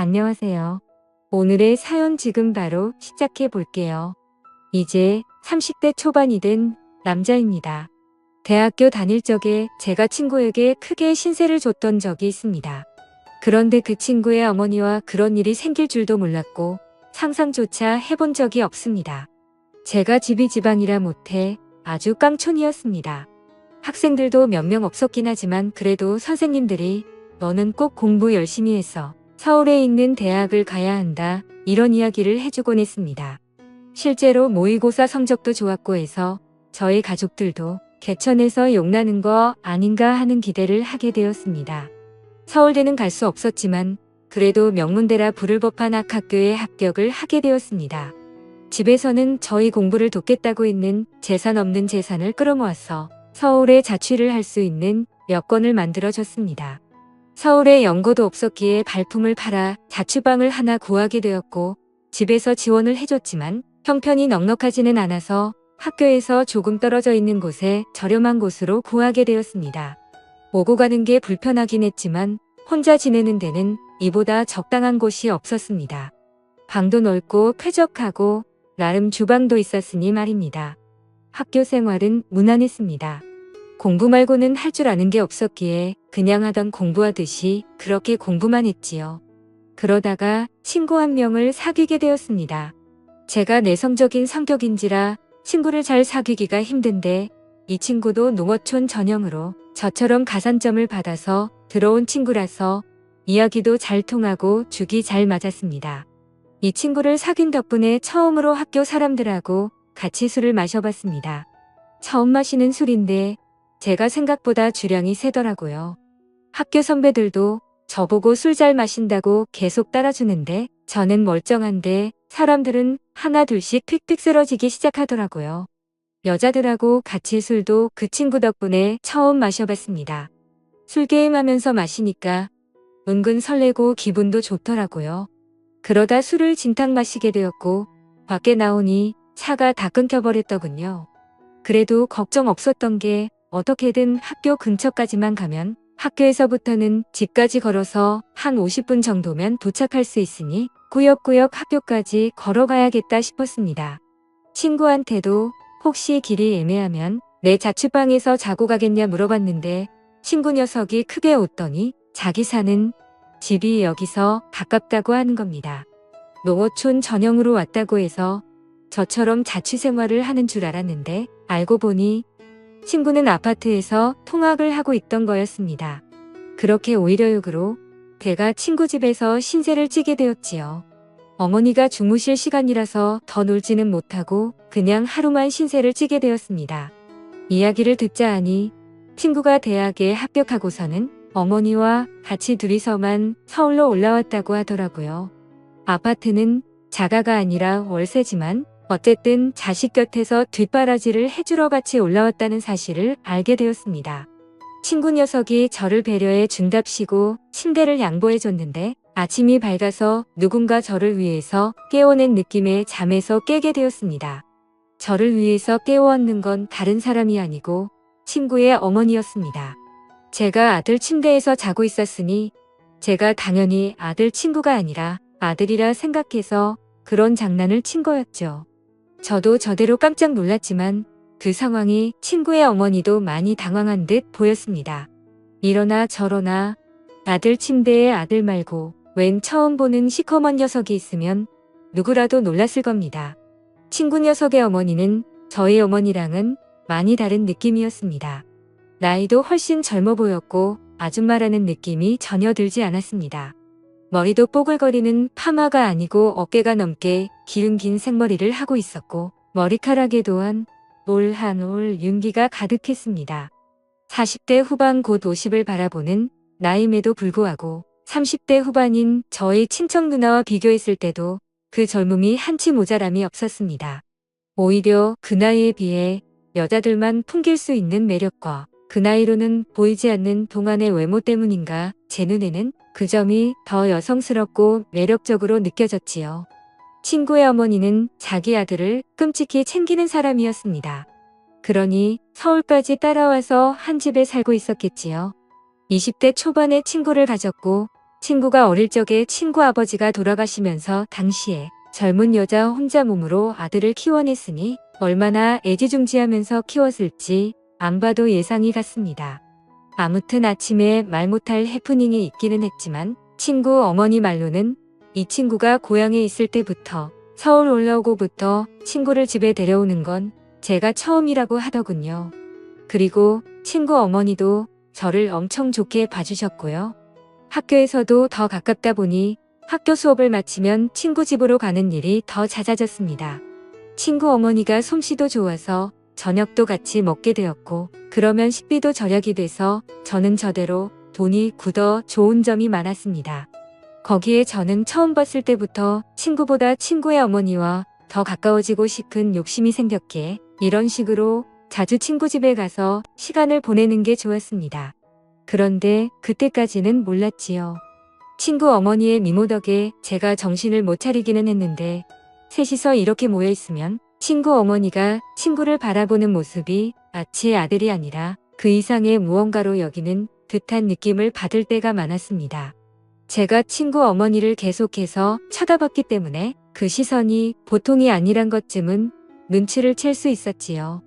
안녕하세요. 오늘의 사연 지금 바로 시작해 볼게요. 이제 30대 초반이 된 남자입니다. 대학교 다닐 적에 제가 친구에게 크게 신세를 줬던 적이 있습니다. 그런데 그 친구의 어머니와 그런 일이 생길 줄도 몰랐고 상상조차 해본 적이 없습니다. 제가 집이 지방이라 못해 아주 깡촌이었습니다. 학생들도 몇 명 없었긴 하지만 그래도 선생님들이 너는 꼭 공부 열심히 해서 서울에 있는 대학을 가야 한다, 이런 이야기를 해주곤 했습니다. 실제로 모의고사 성적도 좋았고 해서 저희 가족들도 개천에서 용나는 거 아닌가 하는 기대를 하게 되었습니다. 서울대는 갈 수 없었지만 그래도 명문대라 부를 법한 학교에 합격을 하게 되었습니다. 집에서는 저희 공부를 돕겠다고 있는 재산 없는 재산을 끌어모아서 서울에 자취를 할 수 있는 여건을 만들어줬습니다. 서울에 연고도 없었기에 발품을 팔아 자취방을 하나 구하게 되었고 집에서 지원을 해줬지만 형편이 넉넉하지는 않아서 학교에서 조금 떨어져 있는 곳에 저렴한 곳으로 구하게 되었습니다. 오고 가는 게 불편하긴 했지만 혼자 지내는 데는 이보다 적당한 곳이 없었습니다. 방도 넓고 쾌적하고 나름 주방도 있었으니 말입니다. 학교 생활은 무난했습니다. 공부 말고는 할 줄 아는 게 없었기에 그냥 하던 공부하듯이 그렇게 공부만 했지요. 그러다가 친구 한 명을 사귀게 되었습니다. 제가 내성적인 성격인지라 친구를 잘 사귀기가 힘든데 이 친구도 농어촌 전형으로 저처럼 가산점을 받아서 들어온 친구라서 이야기도 잘 통하고 죽이 잘 맞았습니다. 이 친구를 사귄 덕분에 처음으로 학교 사람들하고 같이 술을 마셔봤습니다. 처음 마시는 술인데 제가 생각보다 주량이 세더라고요. 학교 선배들도 저보고 술 잘 마신다고 계속 따라주는데 저는 멀쩡한데 사람들은 하나 둘씩 픽픽 쓰러지기 시작하더라고요. 여자들하고 같이 술도 그 친구 덕분에 처음 마셔봤습니다. 술 게임하면서 마시니까 은근 설레고 기분도 좋더라고요. 그러다 술을 진탕 마시게 되었고 밖에 나오니 차가 다 끊겨버렸더군요. 그래도 걱정 없었던 게 어떻게든 학교 근처까지만 가면 학교에서부터는 집까지 걸어서 한 50분 정도면 도착할 수 있으니 꾸역꾸역 학교까지 걸어가야겠다 싶었습니다. 친구한테도 혹시 길이 애매하면 내 자취방에서 자고 가겠냐 물어봤는데 친구 녀석이 크게 웃더니 자기 사는 집이 여기서 가깝다고 하는 겁니다. 농어촌 전형으로 왔다고 해서 저처럼 자취생활을 하는 줄 알았는데 알고 보니 친구는 아파트에서 통학을 하고 있던 거였습니다. 그렇게 오히려 역으로 제가 친구 집에서 신세를 지게 되었지요. 어머니가 주무실 시간이라서 더 놀지는 못하고 그냥 하루만 신세를 지게 되었습니다. 이야기를 듣자 하니 친구가 대학에 합격하고서는 어머니와 같이 둘이서만 서울로 올라왔다고 하더라고요. 아파트는 자가가 아니라 월세지만 어쨌든 자식 곁에서 뒷바라지를 해주러 같이 올라왔다는 사실을 알게 되었습니다. 친구 녀석이 저를 배려해 준답시고 침대를 양보해줬는데 아침이 밝아서 누군가 저를 위해서 깨워낸 느낌의 잠에서 깨게 되었습니다. 저를 위해서 깨워앉는 건 다른 사람이 아니고 친구의 어머니였습니다. 제가 아들 침대에서 자고 있었으니 제가 당연히 아들 친구가 아니라 아들이라 생각해서 그런 장난을 친 거였죠. 저도 저대로 깜짝 놀랐지만 그 상황이 친구의 어머니도 많이 당황한 듯 보였습니다. 이러나 저러나 아들 침대에 아들 말고 웬 처음 보는 시커먼 녀석이 있으면 누구라도 놀랐을 겁니다. 친구 녀석의 어머니는 저희 어머니랑은 많이 다른 느낌이었습니다. 나이도 훨씬 젊어 보였고 아줌마라는 느낌이 전혀 들지 않았습니다. 머리도 뽀글거리는 파마가 아니고 어깨가 넘게 기름 긴 생머리를 하고 있었고 머리카락에 또한 올 한 올 윤기가 가득했습니다. 40대 후반 곧 50을 바라보는 나임에도 불구하고 30대 후반인 저희 친척 누나와 비교했을 때도 그 젊음이 한치 모자람이 없었습니다. 오히려 그 나이에 비해 여자들만 풍길 수 있는 매력과 그 나이로는 보이지 않는 동안의 외모 때문인가 제 눈에는 그 점이 더 여성스럽고 매력적으로 느껴졌지요. 친구의 어머니는 자기 아들을 끔찍히 챙기는 사람이었습니다. 그러니 서울까지 따라와서 한 집에 살고 있었겠지요. 20대 초반에 친구를 가졌고 친구가 어릴 적에 친구 아버지가 돌아가시면서 당시에 젊은 여자 혼자 몸으로 아들을 키워냈으니 얼마나 애지중지하면서 키웠을지 안 봐도 예상이 갔습니다. 아무튼 아침에 말 못할 해프닝이 있기는 했지만 친구 어머니 말로는 이 친구가 고향에 있을 때부터 서울 올라오고부터 친구를 집에 데려오는 건 제가 처음이라고 하더군요. 그리고 친구 어머니도 저를 엄청 좋게 봐주셨고요. 학교에서도 더 가깝다 보니 학교 수업을 마치면 친구 집으로 가는 일이 더 잦아졌습니다. 친구 어머니가 솜씨도 좋아서 저녁도 같이 먹게 되었고 그러면 식비도 절약이 돼서 저는 저대로 돈이 굳어 좋은 점이 많았습니다. 거기에 저는 처음 봤을 때부터 친구보다 친구의 어머니와 더 가까워지고 싶은 욕심이 생겼기에 이런 식으로 자주 친구 집에 가서 시간을 보내는 게 좋았습니다. 그런데 그때까지는 몰랐지요. 친구 어머니의 미모 덕에 제가 정신을 못 차리기는 했는데 셋이서 이렇게 모여 있으면 친구 어머니가 친구를 바라보는 모습이 마치 아들이 아니라 그 이상의 무언가로 여기는 듯한 느낌을 받을 때가 많았습니다. 제가 친구 어머니를 계속해서 쳐다봤기 때문에 그 시선이 보통이 아니란 것쯤은 눈치를 챌 수 있었지요.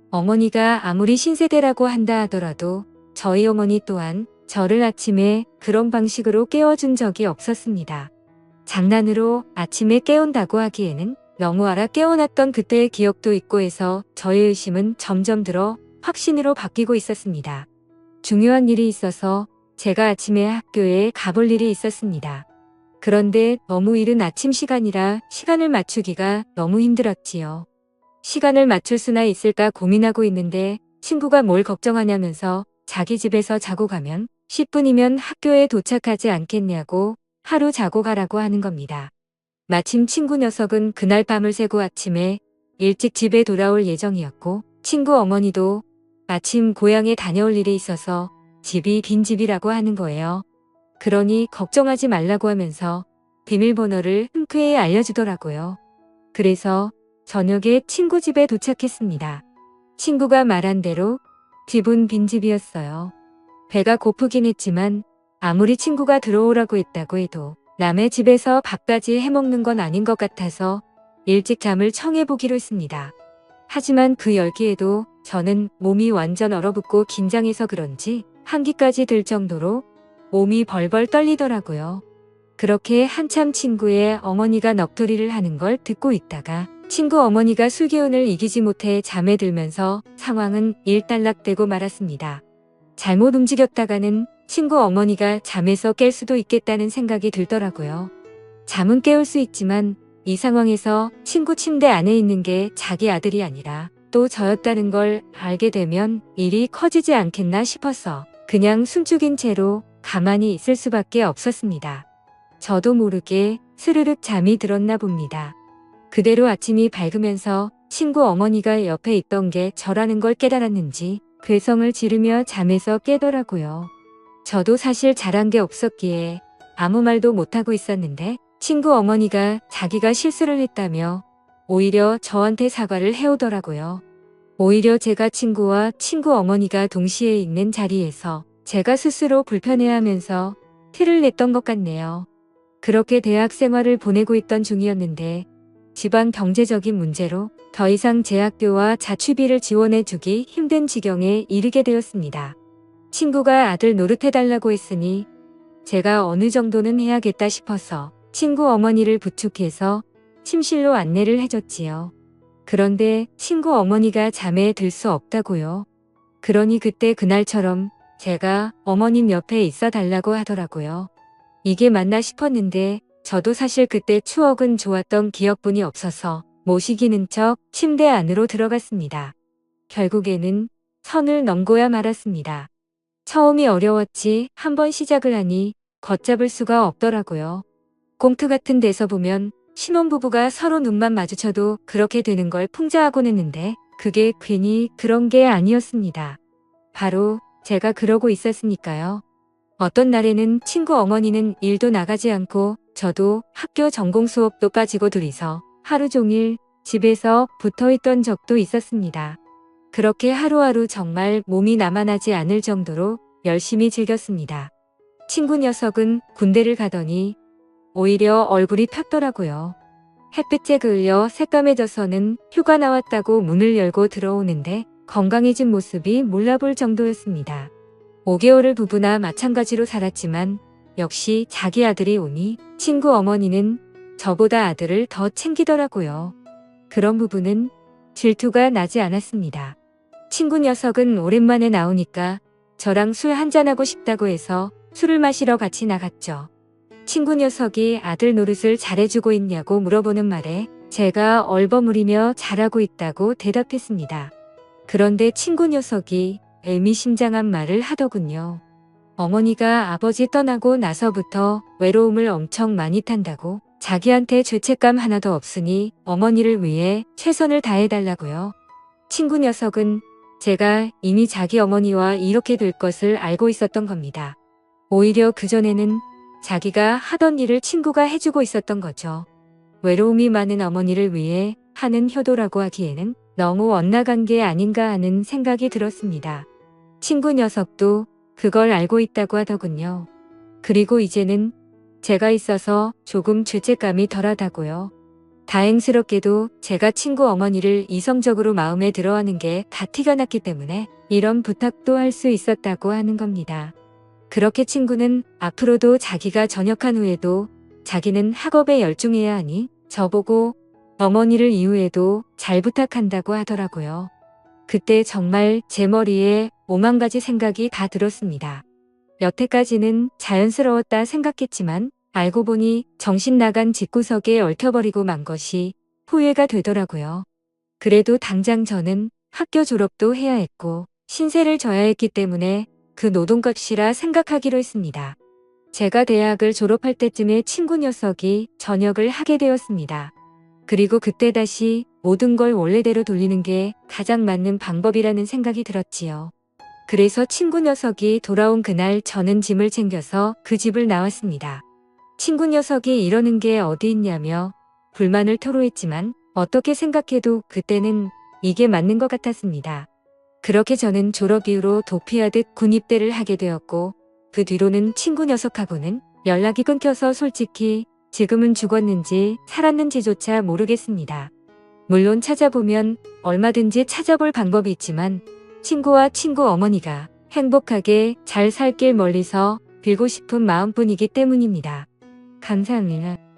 어머니가 아무리 신세대라고 한다 하더라도 저희 어머니 또한 저를 아침에 그런 방식으로 깨워준 적이 없었습니다. 장난으로 아침에 깨운다고 하기에는 너무 알아 깨워놨던 그때의 기억도 있고 해서 저의 의심은 점점 들어 확신으로 바뀌고 있었습니다. 중요한 일이 있어서 제가 아침에 학교에 가볼 일이 있었습니다. 그런데 너무 이른 아침 시간이라 시간을 맞추기가 너무 힘들었지요. 시간을 맞출 수나 있을까 고민하고 있는데 친구가 뭘 걱정하냐면서 자기 집에서 자고 가면 10분이면 학교에 도착하지 않겠냐고 하루 자고 가라고 하는 겁니다. 마침 친구 녀석은 그날 밤을 새고 아침에 일찍 집에 돌아올 예정이었고 친구 어머니도 마침 고향에 다녀올 일이 있어서 집이 빈집이라고 하는 거예요. 그러니 걱정하지 말라고 하면서 비밀번호를 흔쾌히 알려주더라고요. 그래서 저녁에 친구 집에 도착했습니다. 친구가 말한 대로 집은 빈집이었어요. 배가 고프긴 했지만 아무리 친구가 들어오라고 했다고 해도 남의 집에서 밥까지 해먹는 건 아닌 것 같아서 일찍 잠을 청해보기로 했습니다. 하지만 그 열기에도 저는 몸이 완전 얼어붙고 긴장해서 그런지 한기까지 들 정도로 몸이 벌벌 떨리더라고요. 그렇게 한참 친구의 어머니가 넋두리를 하는 걸 듣고 있다가 친구 어머니가 술기운을 이기지 못해 잠에 들면서 상황은 일단락되고 말았습니다. 잘못 움직였다가는 친구 어머니가 잠에서 깰 수도 있겠다는 생각이 들더라고요. 잠은 깨울 수 있지만 이 상황에서 친구 침대 안에 있는 게 자기 아들이 아니라 또 저였다는 걸 알게 되면 일이 커지지 않겠나 싶어서 그냥 숨죽인 채로 가만히 있을 수밖에 없었습니다. 저도 모르게 스르륵 잠이 들었나 봅니다. 그대로 아침이 밝으면서 친구 어머니가 옆에 있던 게 저라는 걸 깨달았는지 괴성을 지르며 잠에서 깨더라고요. 저도 사실 잘한 게 없었기에 아무 말도 못하고 있었는데 친구 어머니가 자기가 실수를 했다며 오히려 저한테 사과를 해오더라고요. 오히려 제가 친구와 친구 어머니가 동시에 있는 자리에서 제가 스스로 불편해하면서 티를 냈던 것 같네요. 그렇게 대학 생활을 보내고 있던 중이었는데 집안 경제적인 문제로 더 이상 제 학교와 자취비를 지원해주기 힘든 지경에 이르게 되었습니다. 친구가 아들 노릇해달라고 했으니 제가 어느 정도는 해야겠다 싶어서 친구 어머니를 부축해서 침실로 안내를 해줬지요. 그런데 친구 어머니가 잠에 들 수 없다고요. 그러니 그때 그날처럼 제가 어머님 옆에 있어 달라고 하더라고요. 이게 맞나 싶었는데 저도 사실 그때 추억은 좋았던 기억뿐이 없어서 모시기는 척 침대 안으로 들어갔습니다. 결국에는 선을 넘고야 말았습니다. 처음이 어려웠지 한번 시작을 하니 걷잡을 수가 없더라고요. 꽁트 같은 데서 보면 신혼부부가 서로 눈만 마주쳐도 그렇게 되는 걸 풍자하곤 했는데 그게 괜히 그런 게 아니었습니다. 바로 제가 그러고 있었으니까요. 어떤 날에는 친구 어머니는 일도 나가지 않고 저도 학교 전공 수업도 빠지고 둘이서 하루 종일 집에서 붙어있던 적도 있었습니다. 그렇게 하루하루 정말 몸이 나만하지 않을 정도로 열심히 즐겼습니다. 친구 녀석은 군대를 가더니 오히려 얼굴이 폈더라고요. 햇빛에 그을려 새까매져서는 휴가 나왔다고 문을 열고 들어오는데 건강해진 모습이 몰라볼 정도였습니다. 5개월을 부부나 마찬가지로 살았지만 역시 자기 아들이 오니 친구 어머니는 저보다 아들을 더 챙기더라고요. 그런 부부는 질투가 나지 않았습니다. 친구 녀석은 오랜만에 나오니까 저랑 술 한잔하고 싶다고 해서 술을 마시러 같이 나갔죠. 친구 녀석이 아들 노릇을 잘해주고 있냐고 물어보는 말에 제가 얼버무리며 잘하고 있다고 대답했습니다. 그런데 친구 녀석이 의미심장한 말을 하더군요. 어머니가 아버지 떠나고 나서부터 외로움을 엄청 많이 탄다고 자기한테 죄책감 하나도 없으니 어머니를 위해 최선을 다해달라고요. 친구 녀석은 제가 이미 자기 어머니와 이렇게 될 것을 알고 있었던 겁니다. 오히려 그전에는 자기가 하던 일을 친구가 해주고 있었던 거죠. 외로움이 많은 어머니를 위해 하는 효도라고 하기에는 너무 엇나간 게 아닌가 하는 생각이 들었습니다. 친구 녀석도 그걸 알고 있다고 하더군요. 그리고 이제는 제가 있어서 조금 죄책감이 덜하다고요. 다행스럽게도 제가 친구 어머니를 이성적으로 마음에 들어하는 게 다 티가 났기 때문에 이런 부탁도 할 수 있었다고 하는 겁니다. 그렇게 친구는 앞으로도 자기가 전역한 후에도 자기는 학업에 열중해야 하니 저보고 어머니를 이후에도 잘 부탁한다고 하더라고요. 그때 정말 제 머리에 5만 가지 생각이 다 들었습니다. 여태까지는 자연스러웠다 생각했지만 알고 보니 정신 나간 집구석에 얽혀버리고 만 것이 후회가 되더라고요. 그래도 당장 저는 학교 졸업도 해야 했고 신세를 져야 했기 때문에 그 노동값이라 생각하기로 했습니다. 제가 대학을 졸업할 때쯤에 친구 녀석이 전역을 하게 되었습니다. 그리고 그때 다시 모든 걸 원래대로 돌리는 게 가장 맞는 방법이라는 생각이 들었지요. 그래서 친구 녀석이 돌아온 그날 저는 짐을 챙겨서 그 집을 나왔습니다. 친구 녀석이 이러는 게 어디 있냐며 불만을 토로했지만 어떻게 생각해도 그때는 이게 맞는 것 같았습니다. 그렇게 저는 졸업 이후로 도피하듯 군입대를 하게 되었고 그 뒤로는 친구 녀석하고는 연락이 끊겨서 솔직히 지금은 죽었는지 살았는지조차 모르겠습니다. 물론 찾아보면 얼마든지 찾아볼 방법이 있지만 친구와 친구 어머니가 행복하게 잘 살길 멀리서 빌고 싶은 마음뿐이기 때문입니다. 감사합니다.